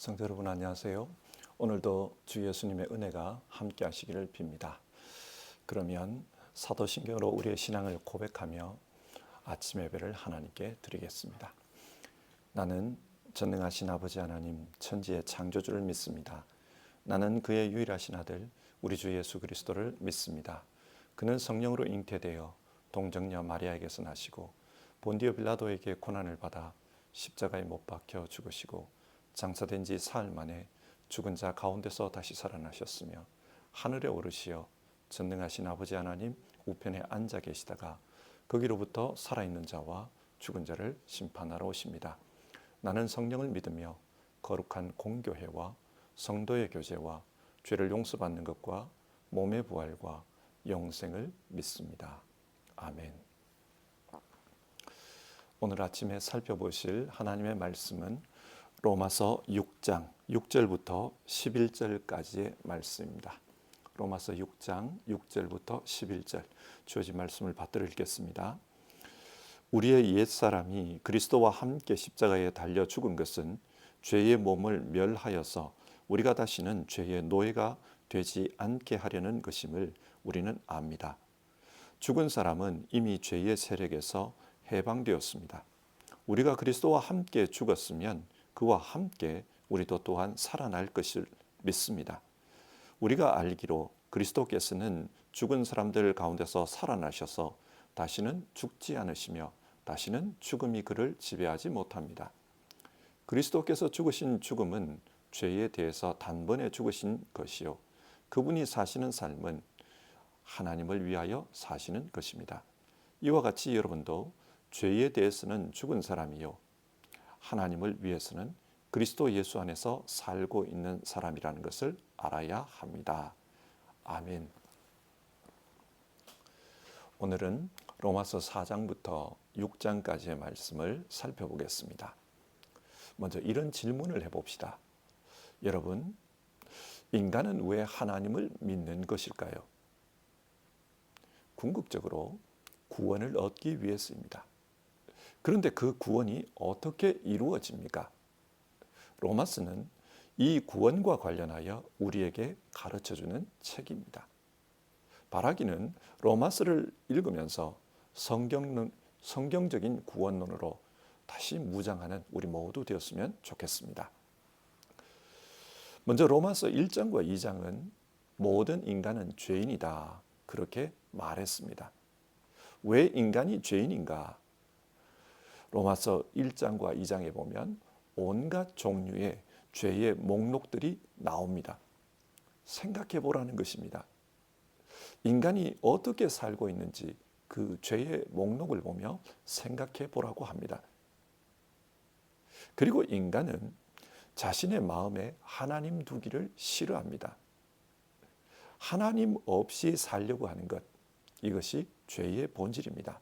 성도 여러분 안녕하세요. 오늘도 주 예수님의 은혜가 함께 하시기를 빕니다. 그러면 사도신경으로 우리의 신앙을 고백하며 아침 예배를 하나님께 드리겠습니다. 나는 전능하신 아버지 하나님 천지의 창조주를 믿습니다. 나는 그의 유일하신 아들 우리 주 예수 그리스도를 믿습니다. 그는 성령으로 잉태되어 동정녀 마리아에게서 나시고 본디오 빌라도에게 고난을 받아 십자가에 못 박혀 죽으시고 장사된 지 사흘 만에 죽은 자 가운데서 다시 살아나셨으며 하늘에 오르시어 전능하신 아버지 하나님 우편에 앉아 계시다가 거기로부터 살아있는 자와 죽은 자를 심판하러 오십니다. 나는 성령을 믿으며 거룩한 공교회와 성도의 교제와 죄를 용서받는 것과 몸의 부활과 영생을 믿습니다. 아멘. 오늘 아침에 살펴보실 하나님의 말씀은 로마서 6장 6절부터 11절까지의 말씀입니다. 로마서 6장 6절부터 11절 주어진 말씀을 받들어 읽겠습니다. 우리의 옛사람이 그리스도와 함께 십자가에 달려 죽은 것은 죄의 몸을 멸하여서 우리가 다시는 죄의 노예가 되지 않게 하려는 것임을 우리는 압니다. 죽은 사람은 이미 죄의 세력에서 해방되었습니다. 우리가 그리스도와 함께 죽었으면 그와 함께 우리도 또한 살아날 것을 믿습니다. 우리가 알기로 그리스도께서는 죽은 사람들 가운데서 살아나셔서 다시는 죽지 않으시며 다시는 죽음이 그를 지배하지 못합니다. 그리스도께서 죽으신 죽음은 죄에 대해서 단번에 죽으신 것이요 그분이 사시는 삶은 하나님을 위하여 사시는 것입니다. 이와 같이 여러분도 죄에 대해서는 죽은 사람이요 하나님을 위해서는 그리스도 예수 안에서 살고 있는 사람이라는 것을 알아야 합니다. 아멘. 오늘은 로마서 4장부터 6장까지의 말씀을 살펴보겠습니다. 먼저 이런 질문을 해봅시다. 여러분, 인간은 왜 하나님을 믿는 것일까요? 궁극적으로 구원을 얻기 위해서입니다. 그런데 그 구원이 어떻게 이루어집니까? 로마서는 이 구원과 관련하여 우리에게 가르쳐주는 책입니다. 바라기는 로마서를 읽으면서 성경적인 구원론으로 다시 무장하는 우리 모두 되었으면 좋겠습니다. 먼저 로마서 1장과 2장은 모든 인간은 죄인이다 그렇게 말했습니다. 왜 인간이 죄인인가? 로마서 1장과 2장에 보면 온갖 종류의 죄의 목록들이 나옵니다. 생각해 보라는 것입니다. 인간이 어떻게 살고 있는지 그 죄의 목록을 보며 생각해 보라고 합니다. 그리고 인간은 자신의 마음에 하나님 두기를 싫어합니다. 하나님 없이 살려고 하는 것, 이것이 죄의 본질입니다.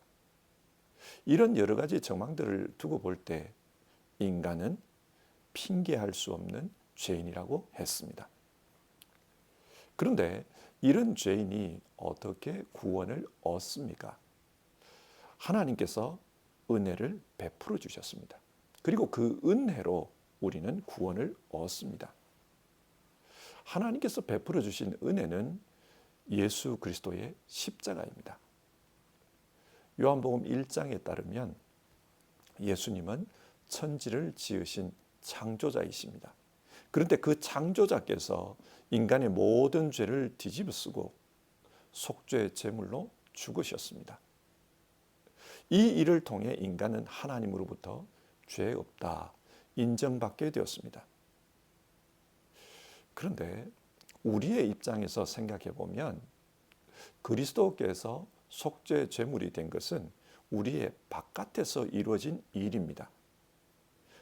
이런 여러 가지 정황들을 두고 볼 때 인간은 핑계할 수 없는 죄인이라고 했습니다. 그런데 이런 죄인이 어떻게 구원을 얻습니까? 하나님께서 은혜를 베풀어 주셨습니다. 그리고 그 은혜로 우리는 구원을 얻습니다. 하나님께서 베풀어 주신 은혜는 예수 그리스도의 십자가입니다. 요한복음 1장에 따르면 예수님은 천지를 지으신 창조자이십니다. 그런데 그 창조자께서 인간의 모든 죄를 뒤집어쓰고 속죄 제물로 죽으셨습니다. 이 일을 통해 인간은 하나님으로부터 죄 없다 인정받게 되었습니다. 그런데 우리의 입장에서 생각해 보면 그리스도께서 속죄 제물이 된 것은 우리의 바깥에서 이루어진 일입니다.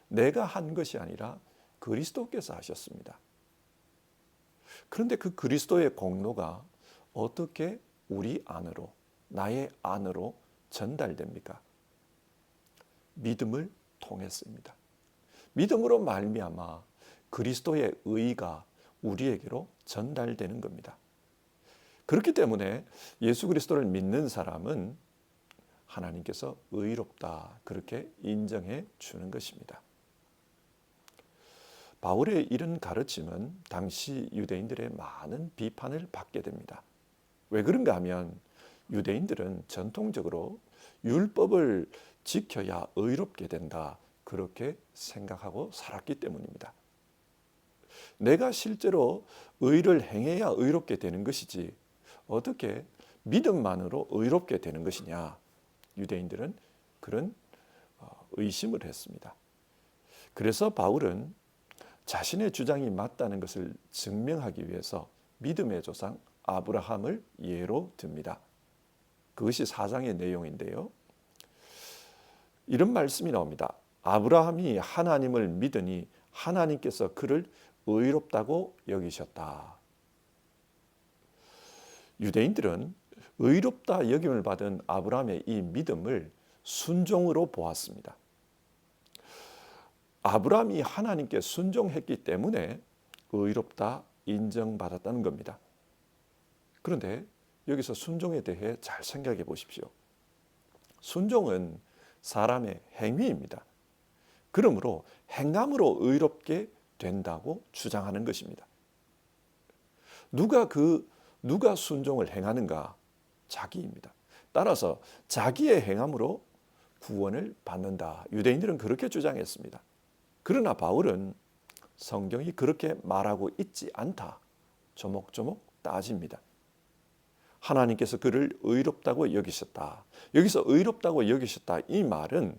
내가 한 것이 아니라 그리스도께서 하셨습니다. 그런데 그 그리스도의 공로가 어떻게 우리 안으로, 나의 안으로 전달됩니까? 믿음을 통했습니다. 믿음으로 말미암아 그리스도의 의가 우리에게로 전달되는 겁니다. 그렇기 때문에 예수 그리스도를 믿는 사람은 하나님께서 의롭다 그렇게 인정해 주는 것입니다. 바울의 이런 가르침은 당시 유대인들의 많은 비판을 받게 됩니다. 왜 그런가 하면 유대인들은 전통적으로 율법을 지켜야 의롭게 된다, 그렇게 생각하고 살았기 때문입니다. 내가 실제로 의를 행해야 의롭게 되는 것이지 어떻게 믿음만으로 의롭게 되는 것이냐, 유대인들은 그런 의심을 했습니다. 그래서 바울은 자신의 주장이 맞다는 것을 증명하기 위해서 믿음의 조상 아브라함을 예로 듭니다. 그것이 4장의 내용인데요. 이런 말씀이 나옵니다. 아브라함이 하나님을 믿으니 하나님께서 그를 의롭다고 여기셨다. 유대인들은 의롭다 여김을 받은 아브라함의 이 믿음을 순종으로 보았습니다. 아브라함이 하나님께 순종했기 때문에 의롭다 인정받았다는 겁니다. 그런데 여기서 순종에 대해 잘 생각해 보십시오. 순종은 사람의 행위입니다. 그러므로 행함으로 의롭게 된다고 주장하는 것입니다. 누가 순종을 행하는가? 자기입니다. 따라서 자기의 행함으로 구원을 받는다. 유대인들은 그렇게 주장했습니다. 그러나 바울은 성경이 그렇게 말하고 있지 않다, 조목조목 따집니다. 하나님께서 그를 의롭다고 여기셨다. 여기서 의롭다고 여기셨다, 이 말은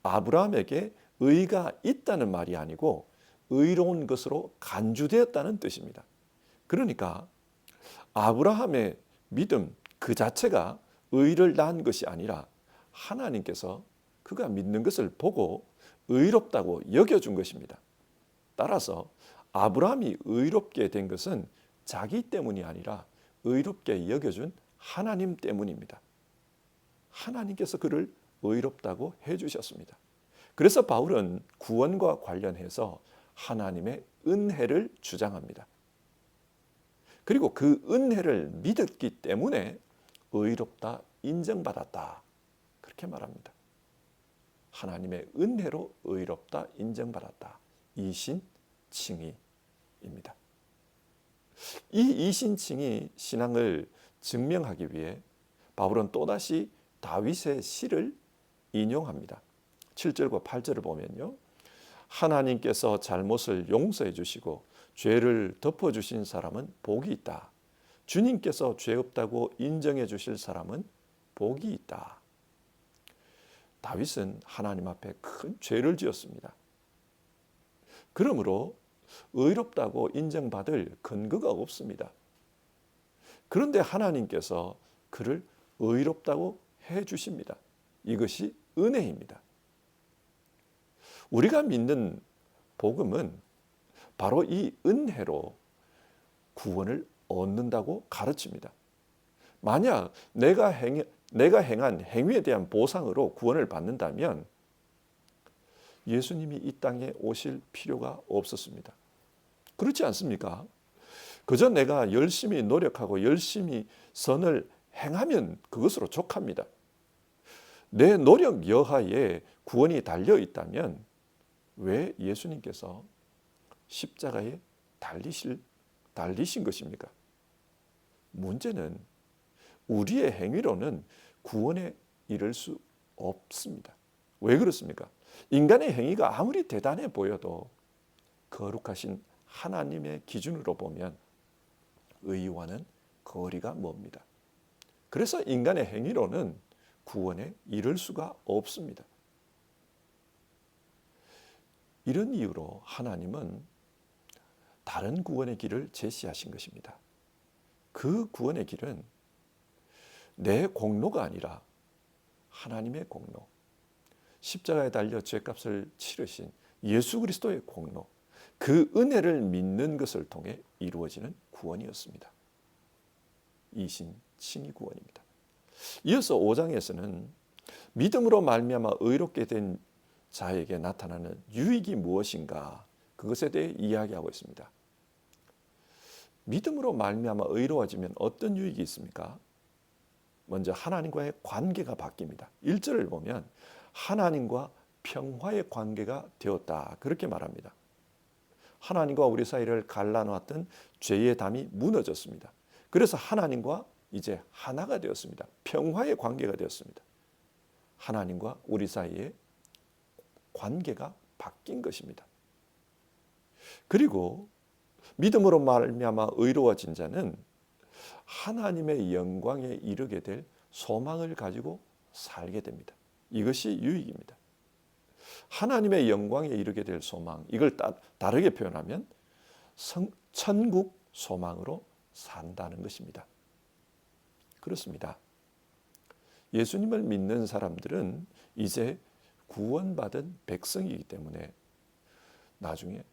아브라함에게 의가 있다는 말이 아니고 의로운 것으로 간주되었다는 뜻입니다. 그러니까 아브라함의 믿음 그 자체가 의를 낳은 것이 아니라 하나님께서 그가 믿는 것을 보고 의롭다고 여겨준 것입니다. 따라서 아브라함이 의롭게 된 것은 자기 때문이 아니라 의롭게 여겨준 하나님 때문입니다. 하나님께서 그를 의롭다고 해주셨습니다. 그래서 바울은 구원과 관련해서 하나님의 은혜를 주장합니다. 그리고 그 은혜를 믿었기 때문에 의롭다 인정받았다, 그렇게 말합니다. 하나님의 은혜로 의롭다 인정받았다, 이신칭의입니다. 이 이신칭의 신앙을 증명하기 위해 바울은 또다시 다윗의 시를 인용합니다. 7절과 8절을 보면요, 하나님께서 잘못을 용서해 주시고 죄를 덮어주신 사람은 복이 있다. 주님께서 죄 없다고 인정해 주실 사람은 복이 있다. 다윗은 하나님 앞에 큰 죄를 지었습니다. 그러므로 의롭다고 인정받을 근거가 없습니다. 그런데 하나님께서 그를 의롭다고 해 주십니다. 이것이 은혜입니다. 우리가 믿는 복음은 바로 이 은혜로 구원을 얻는다고 가르칩니다. 만약 내가 행한 행위에 대한 보상으로 구원을 받는다면 예수님이 이 땅에 오실 필요가 없었습니다. 그렇지 않습니까? 그저 내가 열심히 노력하고 열심히 선을 행하면 그것으로 족합니다. 내 노력 여하에 구원이 달려 있다면 왜 예수님께서 십자가에 달리신 것입니까? 문제는 우리의 행위로는 구원에 이를 수 없습니다. 왜 그렇습니까? 인간의 행위가 아무리 대단해 보여도 거룩하신 하나님의 기준으로 보면 의와는 거리가 멉니다. 그래서 인간의 행위로는 구원에 이를 수가 없습니다. 이런 이유로 하나님은 다른 구원의 길을 제시하신 것입니다. 그 구원의 길은 내 공로가 아니라 하나님의 공로, 십자가에 달려 죄값을 치르신 예수 그리스도의 공로, 그 은혜를 믿는 것을 통해 이루어지는 구원이었습니다. 이신칭의 구원입니다. 이어서 5장에서는 믿음으로 말미암아 의롭게 된 자에게 나타나는 유익이 무엇인가, 그것에 대해 이야기하고 있습니다. 믿음으로 말미암아 의로워지면 어떤 유익이 있습니까? 먼저 하나님과의 관계가 바뀝니다. 1절을 보면 하나님과 평화의 관계가 되었다, 그렇게 말합니다. 하나님과 우리 사이를 갈라놓았던 죄의 담이 무너졌습니다. 그래서 하나님과 이제 하나가 되었습니다. 평화의 관계가 되었습니다. 하나님과 우리 사이의 관계가 바뀐 것입니다. 그리고 믿음으로 말미암아 의로워진 자는 하나님의 영광에 이르게 될 소망을 가지고 살게 됩니다. 이것이 유익입니다. 하나님의 영광에 이르게 될 소망, 이걸 다르게 표현하면 천국 소망으로 산다는 것입니다. 그렇습니다. 예수님을 믿는 사람들은 이제 구원받은 백성이기 때문에 나중에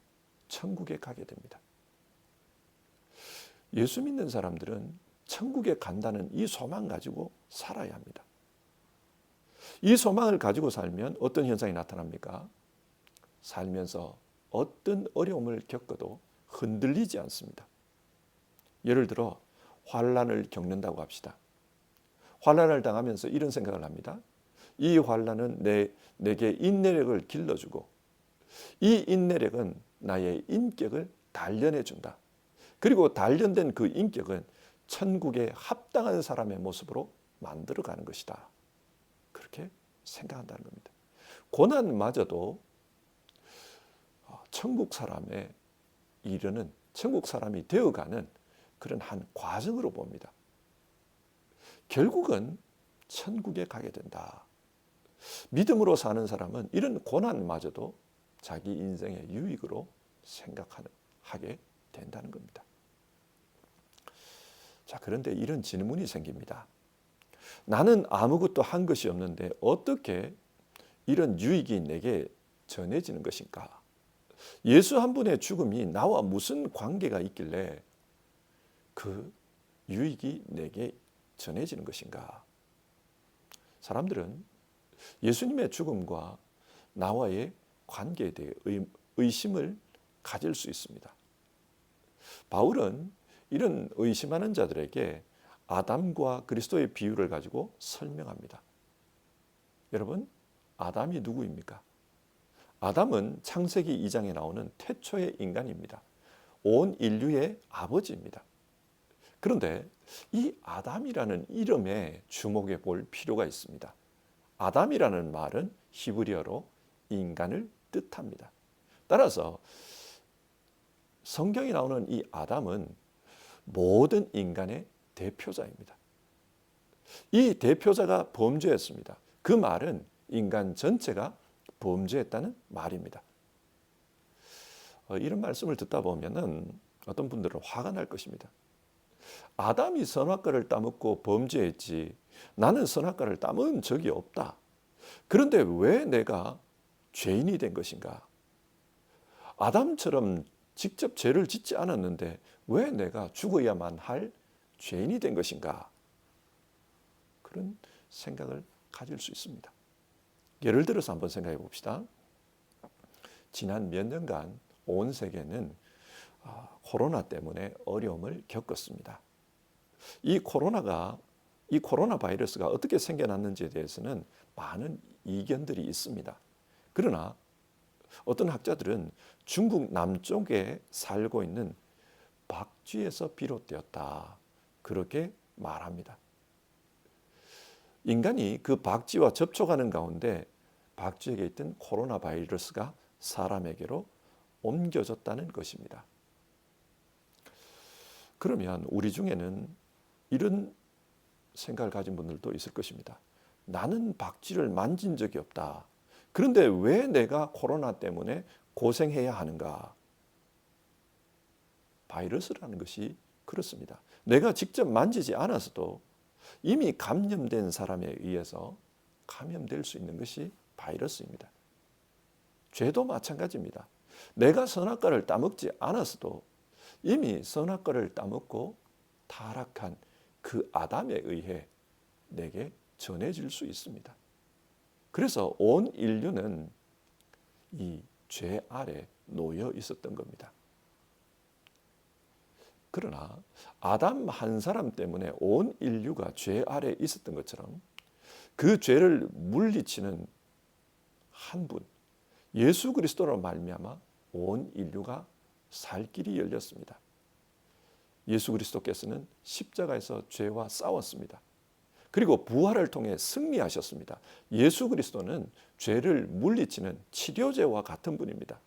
천국에 가게 됩니다. 예수 믿는 사람들은 천국에 간다는 이 소망 가지고 살아야 합니다. 이 소망을 가지고 살면 어떤 현상이 나타납니까? 살면서 어떤 어려움을 겪어도 흔들리지 않습니다. 예를 들어 환난을 겪는다고 합시다. 환난을 당하면서 이런 생각을 합니다. 이 환난은 내게 인내력을 길러주고 이 인내력은 나의 인격을 단련해 준다. 그리고 단련된 그 인격은 천국에 합당한 사람의 모습으로 만들어가는 것이다. 그렇게 생각한다는 겁니다. 고난마저도 천국 사람에 이르는, 천국 사람이 되어가는 그런 한 과정으로 봅니다. 결국은 천국에 가게 된다. 믿음으로 사는 사람은 이런 고난마저도 자기 인생의 유익으로 생각하게 된다는 겁니다. 자, 그런데 이런 질문이 생깁니다. 나는 아무것도 한 것이 없는데 어떻게 이런 유익이 내게 전해지는 것인가? 예수 한 분의 죽음이 나와 무슨 관계가 있길래 그 유익이 내게 전해지는 것인가? 사람들은 예수님의 죽음과 나와의 관계에 대해 의심을 가질 수 있습니다. 바울은 이런 의심하는 자들에게 아담과 그리스도의 비유를 가지고 설명합니다. 여러분, 아담이 누구입니까? 아담은 창세기 2장에 나오는 태초의 인간입니다. 온 인류의 아버지입니다. 그런데 이 아담이라는 이름에 주목해 볼 필요가 있습니다. 아담이라는 말은 히브리어로 인간을 뜻합니다. 따라서 성경에 나오는 이 아담은 모든 인간의 대표자입니다. 이 대표자가 범죄했습니다. 그 말은 인간 전체가 범죄했다는 말입니다. 이런 말씀을 듣다 보면은 어떤 분들은 화가 날 것입니다. 아담이 선악과를 따먹고 범죄했지 나는 선악과를 따먹은 적이 없다. 그런데 왜 내가 죄인이 된 것인가? 아담처럼 직접 죄를 짓지 않았는데 왜 내가 죽어야만 할 죄인이 된 것인가? 그런 생각을 가질 수 있습니다. 예를 들어서 한번 생각해 봅시다. 지난 몇 년간 온 세계는 코로나 때문에 어려움을 겪었습니다. 이 코로나 바이러스가 어떻게 생겨났는지에 대해서는 많은 이견들이 있습니다. 그러나 어떤 학자들은 중국 남쪽에 살고 있는 박쥐에서 비롯되었다. 그렇게 말합니다. 인간이 그 박쥐와 접촉하는 가운데 박쥐에게 있던 코로나 바이러스가 사람에게로 옮겨졌다는 것입니다. 그러면 우리 중에는 이런 생각을 가진 분들도 있을 것입니다. 나는 박쥐를 만진 적이 없다. 그런데 왜 내가 코로나 때문에 고생해야 하는가? 바이러스라는 것이 그렇습니다. 내가 직접 만지지 않아서도 이미 감염된 사람에 의해서 감염될 수 있는 것이 바이러스입니다. 죄도 마찬가지입니다. 내가 선악과를 따먹지 않았어도 이미 선악과를 따먹고 타락한 그 아담에 의해 내게 전해질 수 있습니다. 그래서 온 인류는 이 죄 아래 놓여 있었던 겁니다. 그러나 아담 한 사람 때문에 온 인류가 죄 아래 있었던 것처럼 그 죄를 물리치는 한 분, 예수 그리스도로 말미암아 온 인류가 살 길이 열렸습니다. 예수 그리스도께서는 십자가에서 죄와 싸웠습니다. 그리고 부활을 통해 승리하셨습니다. 예수 그리스도는 죄를 물리치는 치료제와 같은 분입니다.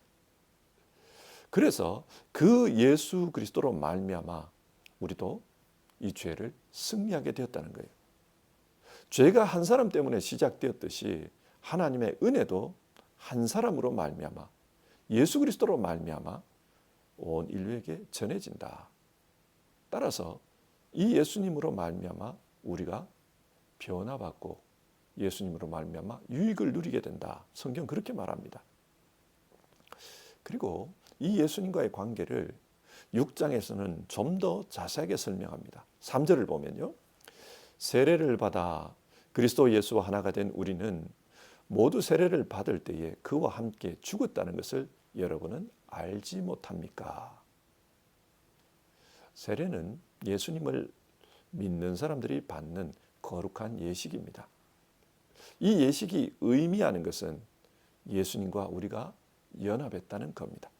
그래서 그 예수 그리스도로 말미암아 우리도 이 죄를 승리하게 되었다는 거예요. 죄가 한 사람 때문에 시작되었듯이 하나님의 은혜도 한 사람으로 말미암아 예수 그리스도로 말미암아 온 인류에게 전해진다. 따라서 이 예수님으로 말미암아 우리가 변화받고 예수님으로 말미암아 유익을 누리게 된다. 성경 그렇게 말합니다. 그리고 이 예수님과의 관계를 6장에서는 좀 더 자세하게 설명합니다. 3절을 보면요. 세례를 받아 그리스도 예수와 하나가 된 우리는 모두 세례를 받을 때에 그와 함께 죽었다는 것을 여러분은 알지 못합니까? 세례는 예수님을 믿는 사람들이 받는 거룩한 예식입니다. 이 예식이 의미하는 것은 예수님과 우리가 연합했다는 겁니다.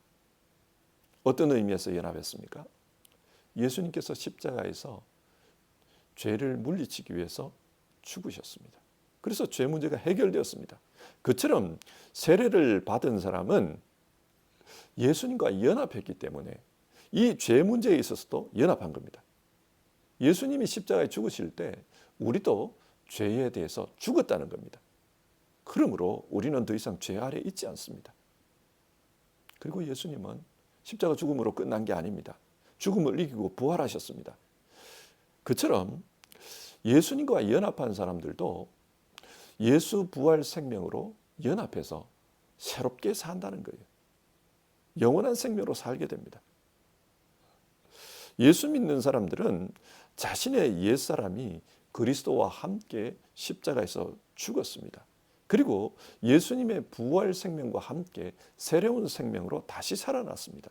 어떤 의미에서 연합했습니까? 예수님께서 십자가에서 죄를 물리치기 위해서 죽으셨습니다. 그래서 죄 문제가 해결되었습니다. 그처럼 세례를 받은 사람은 예수님과 연합했기 때문에 이 죄 문제에 있어서도 연합한 겁니다. 예수님이 십자가에 죽으실 때 우리도 죄에 대해서 죽었다는 겁니다. 그러므로 우리는 더 이상 죄 아래 있지 않습니다. 그리고 예수님은 십자가 죽음으로 끝난 게 아닙니다. 죽음을 이기고 부활하셨습니다. 그처럼 예수님과 연합한 사람들도 예수 부활 생명으로 연합해서 새롭게 산다는 거예요. 영원한 생명으로 살게 됩니다. 예수 믿는 사람들은 자신의 옛사람이 그리스도와 함께 십자가에서 죽었습니다. 그리고 예수님의 부활 생명과 함께 새로운 생명으로 다시 살아났습니다.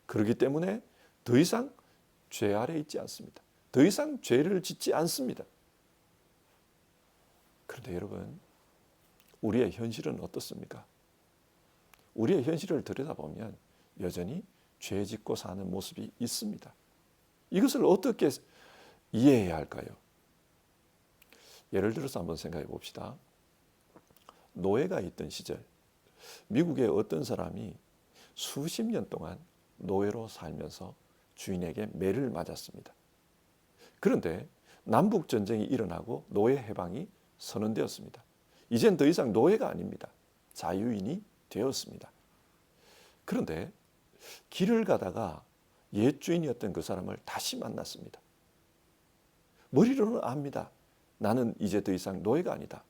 그렇기 때문에 더 이상 죄 아래 있지 않습니다. 더 이상 죄를 짓지 않습니다. 그런데 여러분, 우리의 현실은 어떻습니까? 우리의 현실을 들여다보면 여전히 죄 짓고 사는 모습이 있습니다. 이것을 어떻게 이해해야 할까요? 예를 들어서 한번 생각해 봅시다. 노예가 있던 시절, 미국의 어떤 사람이 수십 년 동안 노예로 살면서 주인에게 매를 맞았습니다. 그런데 남북 전쟁이 일어나고 노예 해방이 선언되었습니다. 이젠 더 이상 노예가 아닙니다. 자유인이 되었습니다. 그런데 길을 가다가 옛 주인이었던 그 사람을 다시 만났습니다. 머리로는 압니다. 나는 이제 더 이상 노예가 아니다.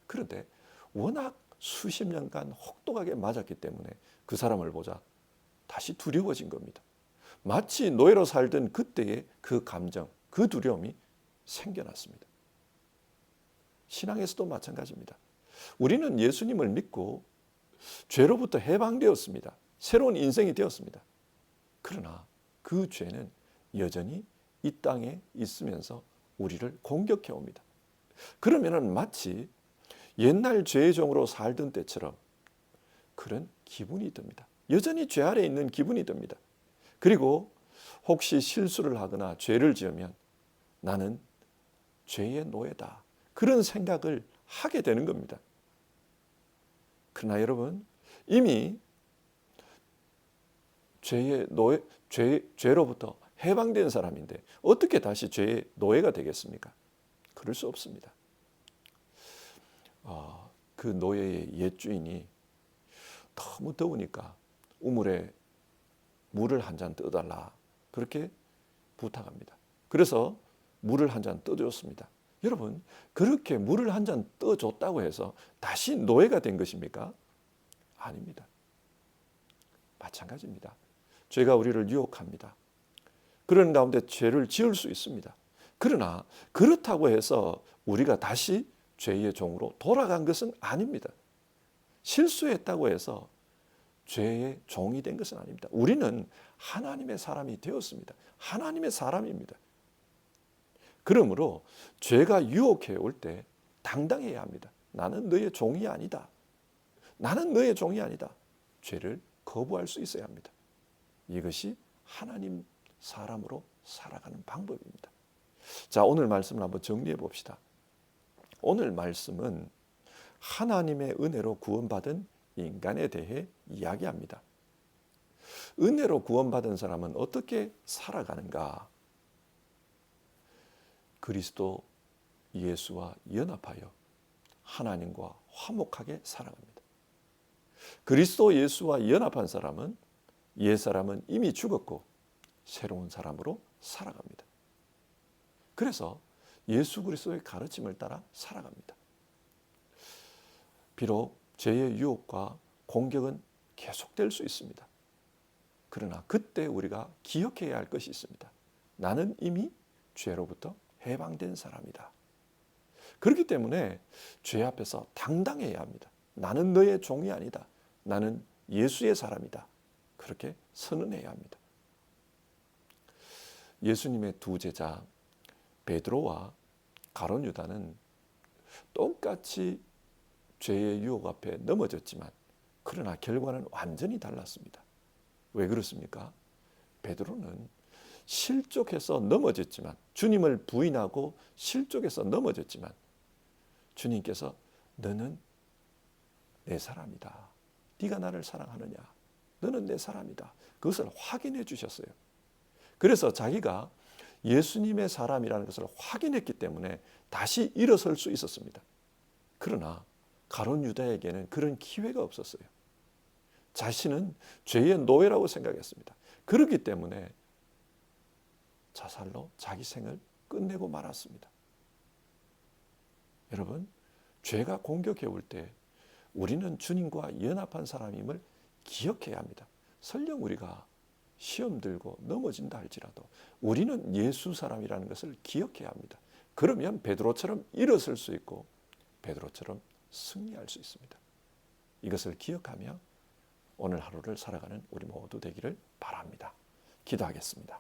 그런데 워낙 수십 년간 혹독하게 맞았기 때문에 그 사람을 보자 다시 두려워진 겁니다. 마치 노예로 살던 그때의 그 감정, 그 두려움이 생겨났습니다. 신앙에서도 마찬가지입니다. 우리는 예수님을 믿고 죄로부터 해방되었습니다. 새로운 인생이 되었습니다. 그러나 그 죄는 여전히 이 땅에 있으면서 우리를 공격해 옵니다. 그러면은 마치 옛날 죄의 종으로 살던 때처럼 그런 기분이 듭니다. 여전히 죄 아래 있는 기분이 듭니다. 그리고 혹시 실수를 하거나 죄를 지으면 나는 죄의 노예다. 그런 생각을 하게 되는 겁니다. 그러나 여러분, 이미 죄로부터 해방된 사람인데 어떻게 다시 죄의 노예가 되겠습니까? 그럴 수 없습니다. 그 노예의 옛 주인이 너무 더우니까 우물에 물을 한 잔 떠달라 그렇게 부탁합니다. 그래서 물을 한 잔 떠줬습니다. 여러분, 그렇게 물을 한 잔 떠줬다고 해서 다시 노예가 된 것입니까? 아닙니다. 마찬가지입니다. 죄가 우리를 유혹합니다. 그런 가운데 죄를 지을 수 있습니다. 그러나 그렇다고 해서 우리가 다시 죄의 종으로 돌아간 것은 아닙니다. 실수했다고 해서 죄의 종이 된 것은 아닙니다. 우리는 하나님의 사람이 되었습니다. 하나님의 사람입니다. 그러므로 죄가 유혹해 올 때 당당해야 합니다. 나는 너의 종이 아니다. 나는 너의 종이 아니다. 죄를 거부할 수 있어야 합니다. 이것이 하나님 사람으로 살아가는 방법입니다. 자, 오늘 말씀을 한번 정리해 봅시다. 오늘 말씀은 하나님의 은혜로 구원받은 인간에 대해 이야기합니다. 은혜로 구원받은 사람은 어떻게 살아가는가? 그리스도 예수와 연합하여 하나님과 화목하게 살아갑니다. 그리스도 예수와 연합한 사람은 옛사람은 이미 죽었고 새로운 사람으로 살아갑니다. 그래서 예수 그리스도의 가르침을 따라 살아갑니다. 비록 죄의 유혹과 공격은 계속될 수 있습니다. 그러나 그때 우리가 기억해야 할 것이 있습니다. 나는 이미 죄로부터 해방된 사람이다. 그렇기 때문에 죄 앞에서 당당해야 합니다. 나는 너의 종이 아니다. 나는 예수의 사람이다. 그렇게 선언해야 합니다. 예수님의 두 제자 베드로와 가룟 유다는 똑같이 죄의 유혹 앞에 넘어졌지만 그러나 결과는 완전히 달랐습니다. 왜 그렇습니까? 베드로는 실족해서 넘어졌지만 주님을 부인하고 실족해서 넘어졌지만 주님께서 너는 내 사람이다. 네가 나를 사랑하느냐? 너는 내 사람이다. 그것을 확인해 주셨어요. 그래서 자기가 예수님의 사람이라는 것을 확인했기 때문에 다시 일어설 수 있었습니다. 그러나 가룟 유다에게는 그런 기회가 없었어요. 자신은 죄의 노예라고 생각했습니다. 그렇기 때문에 자살로 자기 생을 끝내고 말았습니다. 여러분, 죄가 공격해 올 때 우리는 주님과 연합한 사람임을 기억해야 합니다. 설령 우리가 시험 들고 넘어진다 할지라도 우리는 예수 사람이라는 것을 기억해야 합니다. 그러면 베드로처럼 일어설 수 있고 베드로처럼 승리할 수 있습니다. 이것을 기억하며 오늘 하루를 살아가는 우리 모두 되기를 바랍니다. 기도하겠습니다.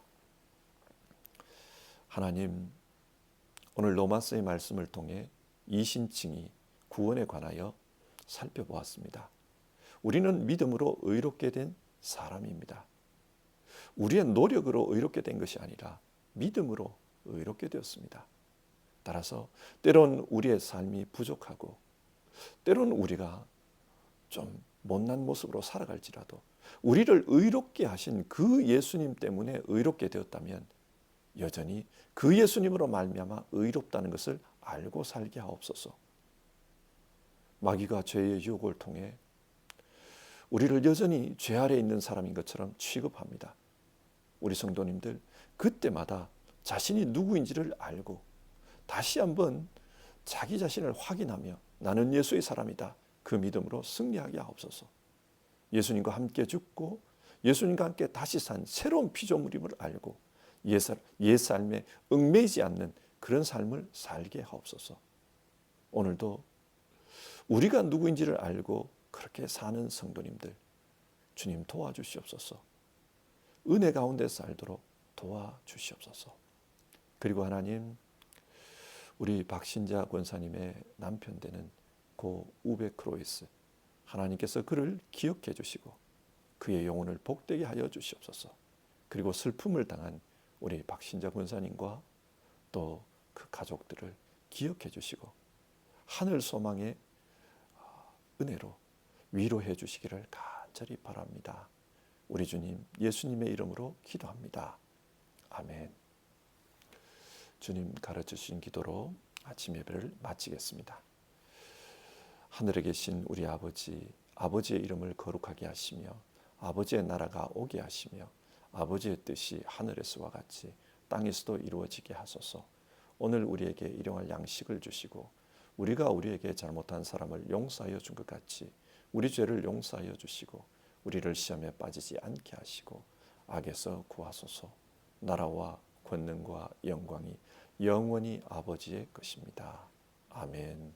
하나님, 오늘 로마서의 말씀을 통해 이신칭의 구원에 관하여 살펴보았습니다. 우리는 믿음으로 의롭게 된 사람입니다. 우리의 노력으로 의롭게 된 것이 아니라 믿음으로 의롭게 되었습니다. 따라서 때론 우리의 삶이 부족하고 때론 우리가 좀 못난 모습으로 살아갈지라도 우리를 의롭게 하신 그 예수님 때문에 의롭게 되었다면 여전히 그 예수님으로 말미암아 의롭다는 것을 알고 살게 하옵소서. 마귀가 죄의 유혹을 통해 우리를 여전히 죄 아래 있는 사람인 것처럼 취급합니다. 우리 성도님들 그때마다 자신이 누구인지를 알고 다시 한번 자기 자신을 확인하며 나는 예수의 사람이다. 그 믿음으로 승리하게 하옵소서. 예수님과 함께 죽고 예수님과 함께 다시 산 새로운 피조물임을 알고 옛 삶에 얽매이지 않는 그런 삶을 살게 하옵소서. 오늘도 우리가 누구인지를 알고 그렇게 사는 성도님들 주님 도와주시옵소서. 은혜 가운데 살도록 도와주시옵소서. 그리고 하나님, 우리 박신자 권사님의 남편 되는 고 우베 크로이스, 하나님께서 그를 기억해 주시고 그의 영혼을 복되게 하여 주시옵소서. 그리고 슬픔을 당한 우리 박신자 권사님과 또 그 가족들을 기억해 주시고 하늘 소망의 은혜로 위로해 주시기를 간절히 바랍니다. 우리 주님 예수님의 이름으로 기도합니다. 아멘. 주님 가르쳐 주신 기도로 아침 예배를 마치겠습니다. 하늘에 계신 우리 아버지, 아버지의 이름을 거룩하게 하시며 아버지의 나라가 오게 하시며 아버지의 뜻이 하늘에서와 같이 땅에서도 이루어지게 하소서. 오늘 우리에게 일용할 양식을 주시고 우리가 우리에게 잘못한 사람을 용서하여 준 것 같이 우리 죄를 용서하여 주시고 우리를 시험에 빠지지 않게 하시고 악에서 구하소서. 나라와 권능과 영광이 영원히 아버지의 것입니다. 아멘.